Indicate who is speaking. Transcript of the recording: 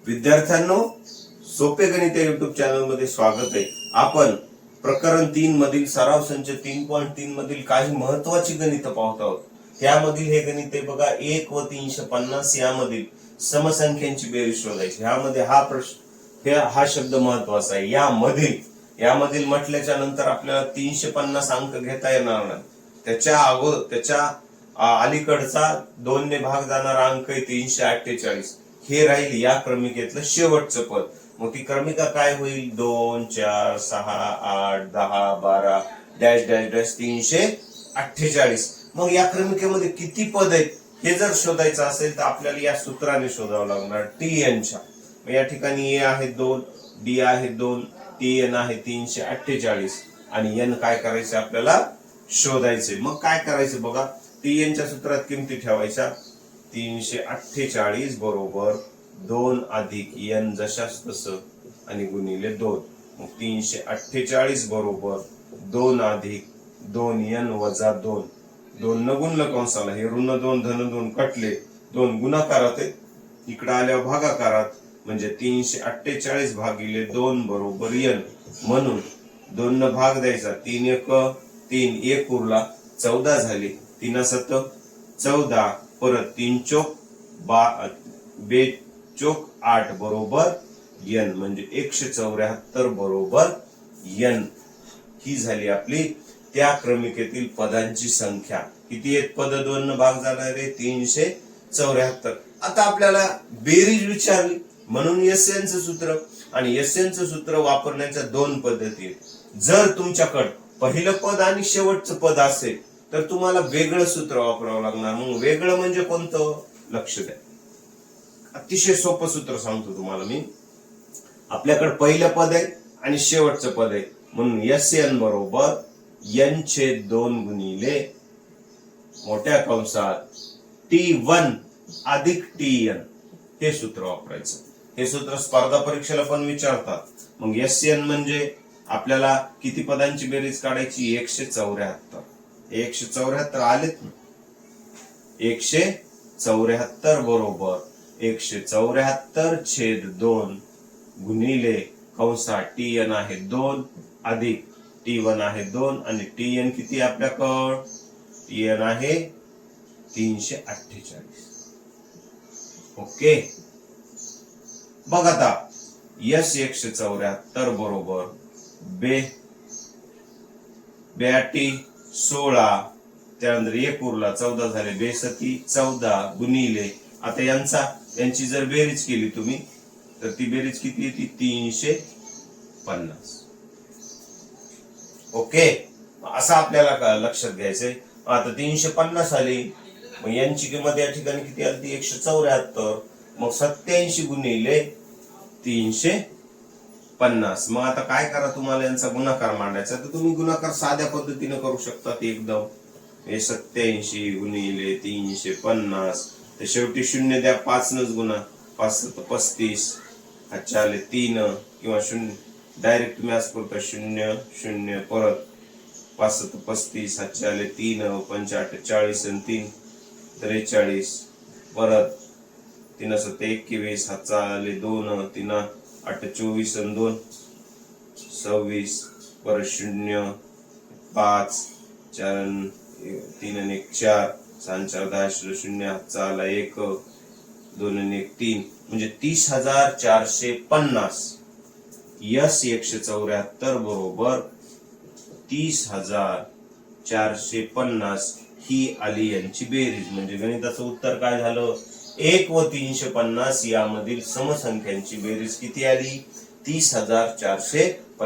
Speaker 1: विद्यार्थ्यांनो, सोपे गणित या युट्यूब चॅनल मध्ये स्वागत आहे। आपण प्रकरण 3 मधील सराव संच 3.3 मधील काही महत्त्वाची गणित पाहत आहोत। त्यामधील हे गणित आहे बघा, 1 व 350 यामधील समसंख्यांची बेरीज शोधायची। ह्यामध्ये हा शब्द महत्त्वाचा आहे। यामधील म्हटल्याच्या नंतर आपल्याला 350 अंक घेता येणार नाही। त्याच्या अलीकडचा 2 ने भाग जाणारा अंक आहे 348। हे राहील या क्रमिकेतलं शेवटचं पद। मग ती क्रमिका काय होईल? 2 4 6 8 10 12 डॅश डॅश डॅश 348। मग या क्रमिकेमध्ये किती पद आहेत हे जर शोधायचं असेल तर आपल्याला या सूत्राने शोधावं लागणार, tn च्या। मग या ठिकाणी a आहे 2, d आहे 2, tn आहे 348 आणि n काय करायचं आपल्याला शोधायचे। मग काय करायचं बघा, tn च्या सूत्रात किमती ठेवायच्या। 348 बरोबर 2 अधिक n जशास तसं आणि गुणिले 2। मग 348 बरोबर 2 अधिक 2n वजा 2। 2 न गुणलं कंसाला, हे ऋण 2 धन 2 कटले, 2 गुणाकारात आहेत, इकडे आल्यावर भागाकारात, म्हणजे 348 भागिले 2 बरोबर n। म्हणून 2 न भाग द्यायचा, 3 1 3, 1 उरला, 14 झाले, 3 7 14, परत 3 चौक 2 चौक 8 बरोबर n, म्हणजे 174 बरोबर n। ही झाली आपली त्या क्रमिकेतील पदांची संख्या। किती आहेत पद? 2 न भाग जाणारे 374। आता आपल्याला बेरीज विचारली म्हणून SN चं सूत्र, आणि SN चं सूत्र वापरण्याच्या 2 पद्धती आहेत। जर तुमच्याकडे पहिलं पद आणि शेवटचं पद असेल तर तुम्हाला वेगळं सूत्र वापरावं लागणार। मग वेगळं म्हणजे कोणतं? लक्ष द्या, अतिशय सोपं सूत्र सांगतो तुम्हाला मी। आपल्याकडे पहिलं पद आहे आणि शेवटचं पद आहे, म्हणून SN बरोबर n/2 गुणिले मोठ्या कंसात T1 अधिक Tn, हे सूत्र वापरायचं। हे सूत्र स्पर्धा परीक्षेला पण विचारतात। मग SN म्हणजे आपल्याला किती पदांची बेरीज काढायची? 174। 174 आलेत ना? 174 बरोबर 174/2 गुणिले कंसात Tn आहे 2 अधिक T1 आहे 2 आणि Tn किती आपल्याकडं? Tn आहे 348। ओके, बघ आता S 174 बरोबर 16, त्यानंतर 1 उरला, 14 झाले, 14 गुणिले, आता यांची जर बेरीज केली तुम्ही तर ती बेरीज किती येते? 350। ओके, असं आपल्याला लक्षात घ्यायचंय। आता 350 आली, मग यांची किंमत या ठिकाणी किती आली? 174। मग 87 गुणिले 350। मग आता काय करा, तुम्हाला यांचा गुणाकार मांडायचा तर तुम्ही गुणाकार साध्या पद्धतीने करू शकता एकदम। 87 गुणिले 350, तर शेवटी 0 द्या, 5 नच गुणा, 5 7 35, अच्छा आले 3, किंवा 0 डायरेक्ट तुम्ही असं करता 0 0, परत 5 7 35, अच्छा आले 3, 5 8 40 आणि 3 43, परत 3 7 21, हातचा आले 2, 3 8 24 आणि 2 26, परत 0 5 4 3 आणि 1 4, 6 4 10 0, हातचा आला 1 2 आणि 1 3, म्हणजे 30,450। S 174 बरोबर 30,450 ही आली यांची बेरीज। म्हणजे गणिताचं उत्तर काय झालं? 1 व 350 यामधील समसंख्यांची बेरीज किती आली? 30,450।